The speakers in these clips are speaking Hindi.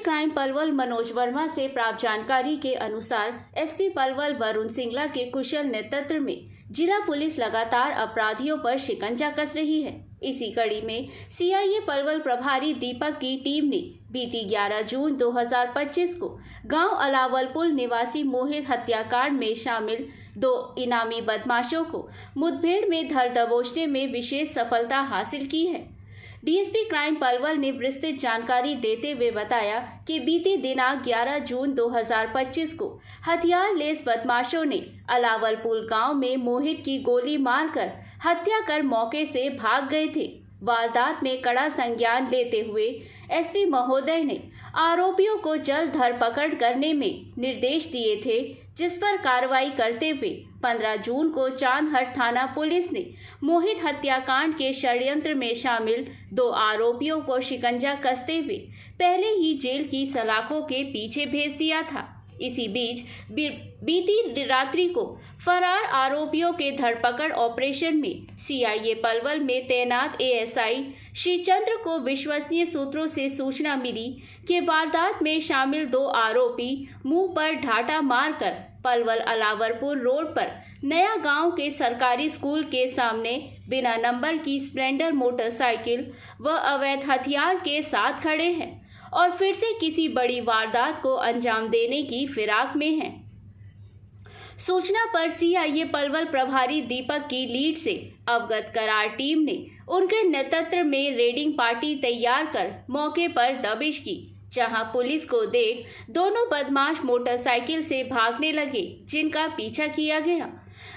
क्राइम पलवल मनोज वर्मा से प्राप्त जानकारी के अनुसार एसपी पलवल वरुण सिंगला के कुशल नेतृत्व में जिला पुलिस लगातार अपराधियों पर शिकंजा कस रही है। इसी कड़ी में सीआईए पलवल प्रभारी दीपक की टीम ने बीती 11 जून 2025 को गांव अलावलपुर निवासी मोहित हत्याकांड में शामिल 2 इनामी बदमाशों को मुठभेड़ में धर दबोचने में विशेष सफलता हासिल की है। डीएसपी क्राइम पलवल ने विस्तृत जानकारी देते हुए बताया कि बीते दिनांक 11 जून 2025 को हथियार लेस बदमाशों ने अलावलपुर गांव में मोहित की गोली मारकर हत्या कर मौके से भाग गए थे। वारदात में कड़ा संज्ञान लेते हुए एसपी महोदय ने आरोपियों को जल्द धरपकड़ करने में निर्देश दिए थे, जिस पर कार्रवाई करते हुए 15 जून को चांदहट थाना पुलिस ने मोहित हत्याकांड के षड्यंत्र में शामिल 2 आरोपियों को शिकंजा कसते हुए पहले ही जेल की सलाखों के पीछे भेज दिया था। इसी बीच बीती रात्रि को फरार आरोपियों के धरपकड़ ऑपरेशन में सीआईए पलवल में तैनात एएसआई श्रीचंद्र को विश्वसनीय सूत्रों से सूचना मिली कि वारदात में शामिल 2 आरोपी मुंह पर ढाटा मारकर पलवल अलावलपुर रोड पर नया गांव के सरकारी स्कूल के सामने बिना नंबर की स्प्लेंडर मोटरसाइकिल व अवैध हथियार के साथ खड़े हैं और फिर से किसी बड़ी वारदात को अंजाम देने की फिराक में हैं। सूचना पर सीआईए पलवल प्रभारी दीपक की लीड से अवगत करार टीम ने उनके नेतृत्व में रेडिंग पार्टी तैयार कर मौके पर दबिश की, जहां पुलिस को देख दोनों बदमाश मोटरसाइकिल से भागने लगे, जिनका पीछा किया गया।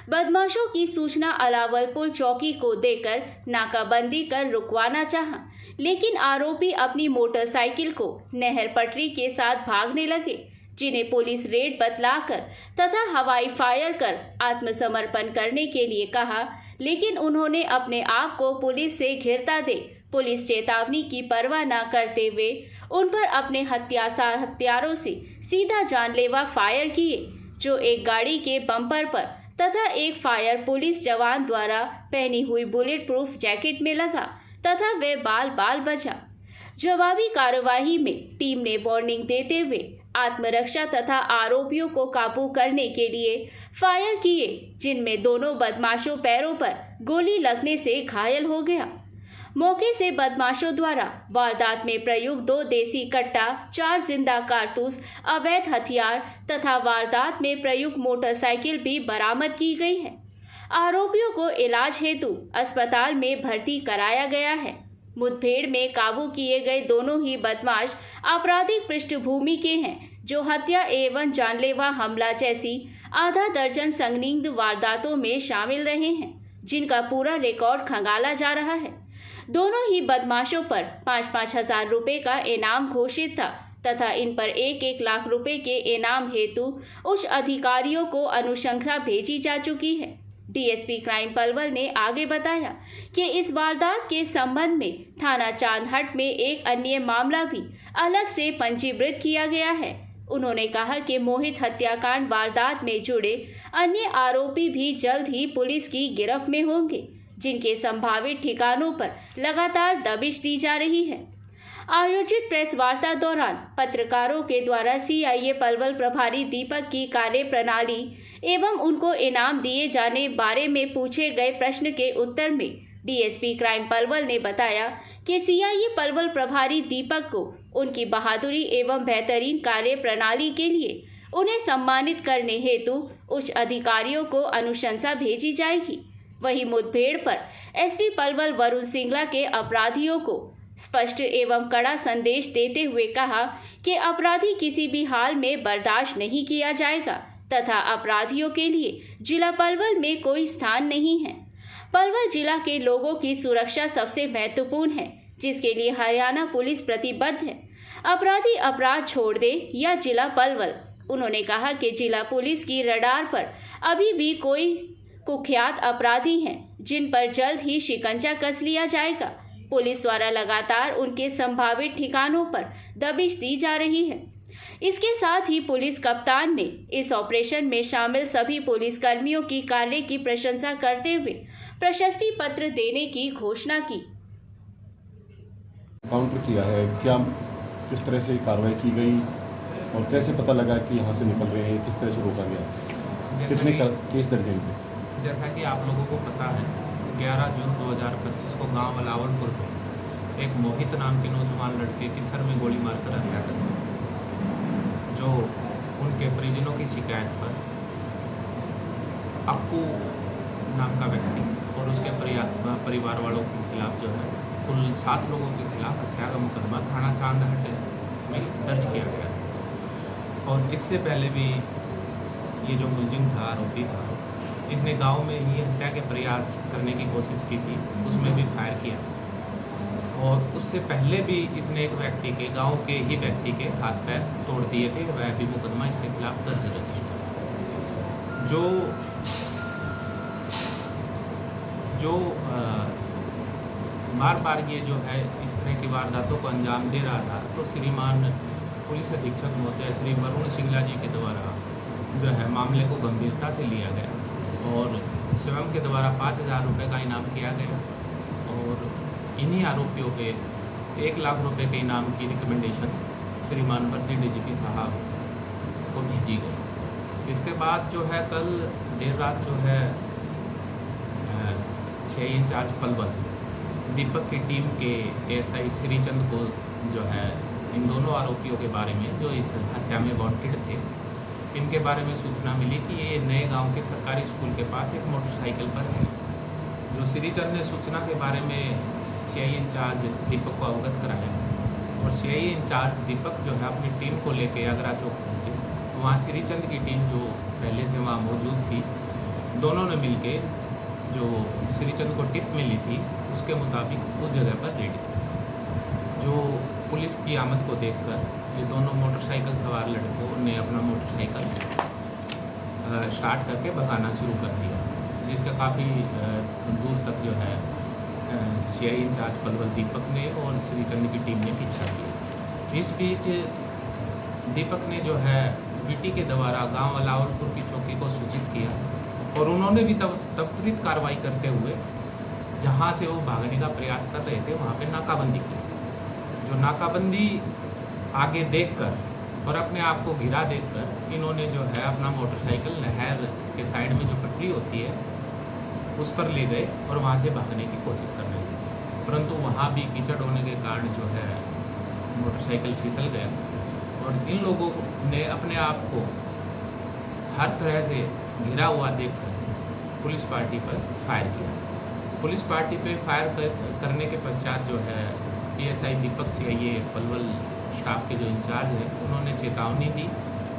बदमाशों की सूचना अलावलपुर चौकी को देकर नाकाबंदी कर रुकवाना चाहा, लेकिन आरोपी अपनी मोटरसाइकिल को नहर पटरी के साथ भागने लगे, जिन्हें पुलिस रेड बतलाकर तथा हवाई फायर कर आत्मसमर्पण करने के लिए कहा, लेकिन उन्होंने अपने आप को पुलिस से घिरता दे पुलिस चेतावनी की परवाह न करते हुए उन पर अपने हथियारों से सीधा जानलेवा फायर किए, जो एक गाड़ी के बम्पर पर तथा एक फायर पुलिस जवान द्वारा पहनी हुई बुलेट प्रूफ जैकेट में लगा तथा वे बाल बचा। जवाबी कार्यवाही में टीम ने वार्निंग देते हुए आत्मरक्षा तथा आरोपियों को काबू करने के लिए फायर किए, जिनमें दोनों बदमाशों पैरों पर गोली लगने से घायल हो गया। मौके से बदमाशों द्वारा वारदात में प्रयुक्त 2 देसी कट्टा, 4 जिंदा कारतूस, अवैध हथियार तथा वारदात में प्रयुक्त मोटरसाइकिल भी बरामद की गई है। आरोपियों को इलाज हेतु अस्पताल में भर्ती कराया गया है। मुठभेड़ में काबू किए गए दोनों ही बदमाश आपराधिक पृष्ठभूमि के हैं, जो हत्या एवं जानलेवा हमला जैसी आधा दर्जन संदिग्ध वारदातों में शामिल रहे हैं, जिनका पूरा रिकॉर्ड खंगाला जा रहा है। दोनों ही बदमाशों पर 5-5 हजार रुपए का इनाम घोषित था तथा इन पर 1-1 लाख रुपए के इनाम हेतु उच्च अधिकारियों को अनुशंसा भेजी जा चुकी है। डीएसपी क्राइम पलवल ने आगे बताया कि इस वारदात के संबंध में थाना चांदहट में एक अन्य मामला भी अलग से पंजीकृत किया गया है। उन्होंने कहा कि मोहित हत्याकांड वारदात में जुड़े अन्य आरोपी भी जल्द ही पुलिस की गिरफ्त में होंगे, जिनके संभावित ठिकानों पर लगातार दबिश दी जा रही है। आयोजित प्रेस वार्ता दौरान पत्रकारों के द्वारा सीआईए पलवल प्रभारी दीपक की कार्य प्रणाली एवं उनको इनाम दिए जाने बारे में पूछे गए प्रश्न के उत्तर में डीएसपी क्राइम पलवल ने बताया कि सीआईए पलवल प्रभारी दीपक को उनकी बहादुरी एवं बेहतरीन कार्य प्रणाली के लिए उन्हें सम्मानित करने हेतु उच्च अधिकारियों को अनुशंसा भेजी जाएगी। वहीं मुठभेड़ पर एसपी पलवल वरुण सिंगला के अपराधियों को स्पष्ट एवं कड़ा संदेश देते हुए कहा कि अपराधी किसी भी हाल में बर्दाश्त नहीं किया जाएगा तथा अपराधियों के लिए जिला पलवल में कोई स्थान नहीं है। पलवल जिला के लोगों की सुरक्षा सबसे महत्वपूर्ण है, जिसके लिए हरियाणा पुलिस प्रतिबद्ध है। अपराधी अपराध छोड़ दे या जिला पलवल। उन्होंने कहा कि जिला पुलिस की रडार पर अभी भी कोई कुख्यात अपराधी हैं, जिन पर जल्द ही शिकंजा कस लिया जाएगा। पुलिस द्वारा लगातार उनके संभावित ठिकानों पर दबिश दी जा रही है। इसके साथ ही पुलिस कप्तान ने इस ऑपरेशन में शामिल सभी पुलिस कर्मियों की कार्य की प्रशंसा करते हुए प्रशस्ति पत्र देने की घोषणा की। काउंटर किया है क्या किस तरह से कार्रवाई की गई और कैसे पता लगा कि यहाँ से निकल रहे हैं, किस तरह से रोका गया, कितने केस दर्ज हैं? जैसा कि आप लोगों को पता है, 11 जून 2025 को गांव अलावलपुर में एक मोहित नाम के नौजवान लड़के की सर में गोली मारकर हत्या कर दी, जो उनके परिजनों की शिकायत पर अक्कू नाम का व्यक्ति और उसके परिवार वालों के खिलाफ जो है कुल 7 लोगों के खिलाफ हत्या का मुकदमा थाना चांदहट में दर्ज किया गया। और इससे पहले भी ये जो मुलजिम था, आरोपी था, इसने गांव में ही हत्या के प्रयास करने की कोशिश की थी, उसमें भी फायर किया। और उससे पहले भी इसने एक व्यक्ति के, गांव के ही व्यक्ति के हाथ पैर तोड़ दिए थे, वह भी मुकदमा इसके खिलाफ दर्ज रजिस्टर। जो बार बार ये जो है इस तरह की वारदातों को अंजाम दे रहा था, तो श्रीमान पुलिस अधीक्षक महोदय श्री वरुण सिंगला जी के द्वारा जो है मामले को गंभीरता से लिया गया और स्वयं के द्वारा 5,000 रुपये का इनाम किया गया और इन्हीं आरोपियों पे 1 लाख रुपए के इनाम की रिकमेंडेशन श्रीमान वर्दी DGP साहब को भेजी गई। इसके बाद जो है कल देर रात जो है 6 इंचार्ज पलवल दीपक की टीम के ASI श्रीचंद को जो है इन दोनों आरोपियों के बारे में, जो इस हत्या में वांटेड थे, इनके बारे में सूचना मिली कि ये नए गांव के सरकारी स्कूल के पास एक मोटरसाइकिल पर है। जो श्रीचंद ने सूचना के बारे में CI इंचार्ज दीपक को अवगत कराया और CI इंचार्ज दीपक जो है अपनी टीम को लेकर आगरा चौक पहुँचे। वहाँ श्रीचंद की टीम जो पहले से वहाँ मौजूद थी, दोनों ने मिलके जो श्रीचंद को टिप मिली थी उसके मुताबिक उस जगह पर रेड की। जो पुलिस की आमद को देखकर ये दोनों मोटरसाइकिल सवार लड़कों ने अपना मोटरसाइकिल स्टार्ट करके भगाना शुरू कर दिया, जिसका काफ़ी दूर तक जो है CI इंचार्ज पलवल दीपक ने और श्रीचंद की टीम ने पीछा किया। इस बीच दीपक ने जो है VT के द्वारा गांव अलावलपुर की चौकी को सूचित किया और उन्होंने भी त्वरित कार्रवाई करते हुए जहां से वो भागने का प्रयास कर रहे थे वहां पे नाकाबंदी की। जो नाकाबंदी आगे देखकर और अपने आप को घिरा देखकर इन्होंने जो है अपना मोटरसाइकिल नहर के साइड में जो पटरी होती है उस पर ले गए और वहाँ से भागने की कोशिश कर रहे थे, परंतु वहाँ भी कीचड़ होने के कारण जो है मोटरसाइकिल फिसल गया और इन लोगों ने अपने आप को हर तरह से घिरा हुआ देखकर पुलिस पार्टी पर फायर किया। पुलिस पार्टी पे फायर करने के पश्चात जो है PSI दीपक CIA पलवल स्टाफ के जो इंचार्ज हैं उन्होंने चेतावनी दी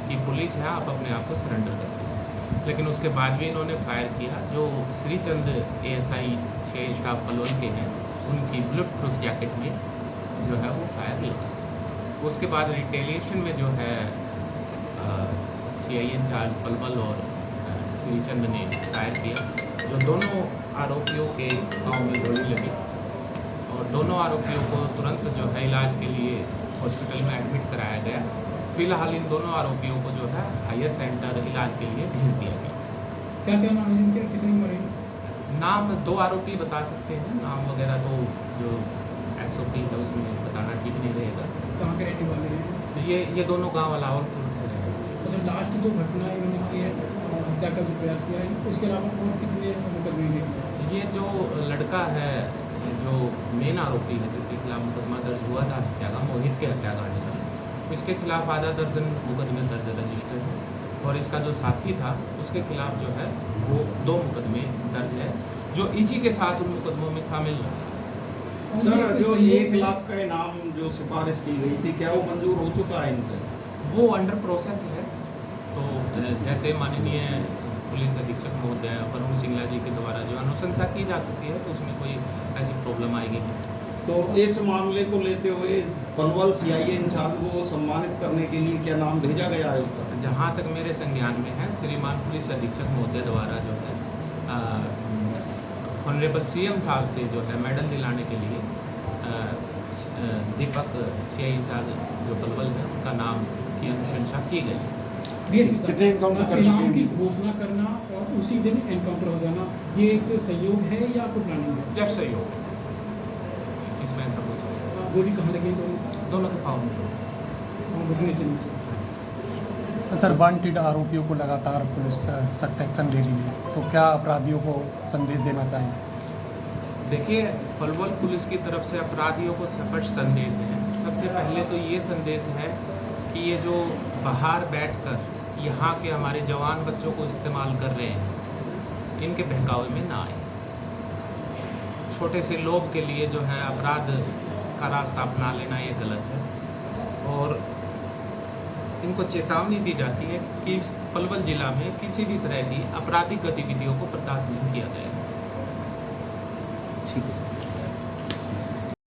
कि पुलिस है, आप अपने आप को सरेंडर कर दें, लेकिन उसके बाद भी इन्होंने फायर किया। जो Shrichand ASI CI staff Palwal के हैं उनकी बुलेट प्रूफ जैकेट में जो है वो फायर लगा। उसके बाद रिटेलिएशन में जो है CI इंचार्ज पलवल और श्रीचंद ने फायर किया, जो दोनों आरोपियों के गांव में गोली लगी और दोनों आरोपियों को तुरंत जो है इलाज के लिए हॉस्पिटल में एडमिट कराया गया। फिलहाल इन दोनों आरोपियों को जो है हायर सेंटर इलाज के लिए भेज दिया गया। क्या क्या नाम है इनके, कितनी उम्र है? नाम 2 आरोपी बता सकते हैं, नाम वगैरह तो जो SOP है उसमें बताना ठीक नहीं रहेगा। कहाँ के रहने वाले हैं? ये दोनों गाँव अलावलपुर के रहे हैं। अच्छा, लास्ट जो घटना इन्होंने की है हत्या का जो प्रयास किया है, उसके अलावा और कितने मुकदमे हैं? ये जो लड़का है, जो मेन आरोपी है जिसके खिलाफ मुकदमा दर्ज हुआ था हत्या का, मोहित के हत्याकांड का, इसके खिलाफ आधा दर्जन मुकदमे दर्ज रजिस्टर है और इसका जो साथी था उसके खिलाफ जो है वो 2 मुकदमे दर्ज है, जो इसी के साथ उन मुकदमों में शामिल है। सर, जो 1 लाख का इनाम जो सिफारिश की गई थी, क्या वो मंजूर हो चुका है इनका? वो अंडर प्रोसेस है। तो जैसे माननीय पुलिस अधीक्षक महोदय वरुण सिंगला जी के द्वारा जो अनुशंसा की जा चुकी है, तो उसमें कोई ऐसी प्रॉब्लम आएगी नहीं। तो इस मामले को लेते हुए पलवल CI इंचार्ज को सम्मानित करने के लिए क्या नाम भेजा गया है उसका? जहाँ तक मेरे संज्ञान में है, श्रीमान पुलिस अधीक्षक महोदय द्वारा जो है ऑनरेबल CM साहब से जो है मेडल दिलाने के लिए दीपक CI इंचार्ज जो पलवल है उनका नाम की अनुशंसा की गई। कितने इनाम की घोषणा करना और उसी दिन एनकाउंटर हो जाना, ये एक सहयोग है या कोई प्लानिंग है? जब सहयोग है, इसमें ऐसा कुछ है। गोली कहाँ लगी दोनों दोनों के पाँव में। वहाँ घुटने से नीचे? सर वांटेड आरोपियों को लगातार पुलिस सख्त एक्शन ले रही है, तो क्या अपराधियों को संदेश देना चाहिए? देखिए, पलवल पुलिस की तरफ से अपराधियों को स्पष्ट संदेश है। सबसे पहले तो ये संदेश है कि ये जो बाहर बैठकर यहाँ के हमारे जवान बच्चों को इस्तेमाल कर रहे हैं, इनके बहकावे में ना आए। छोटे से लोग के लिए जो है अपराध का रास्ता अपना लेना ये गलत है, और इनको चेतावनी दी जाती है कि पलवल जिला में किसी भी तरह की आपराधिक गतिविधियों को बर्दाश्त नहीं किया जाएगा। ठीक है।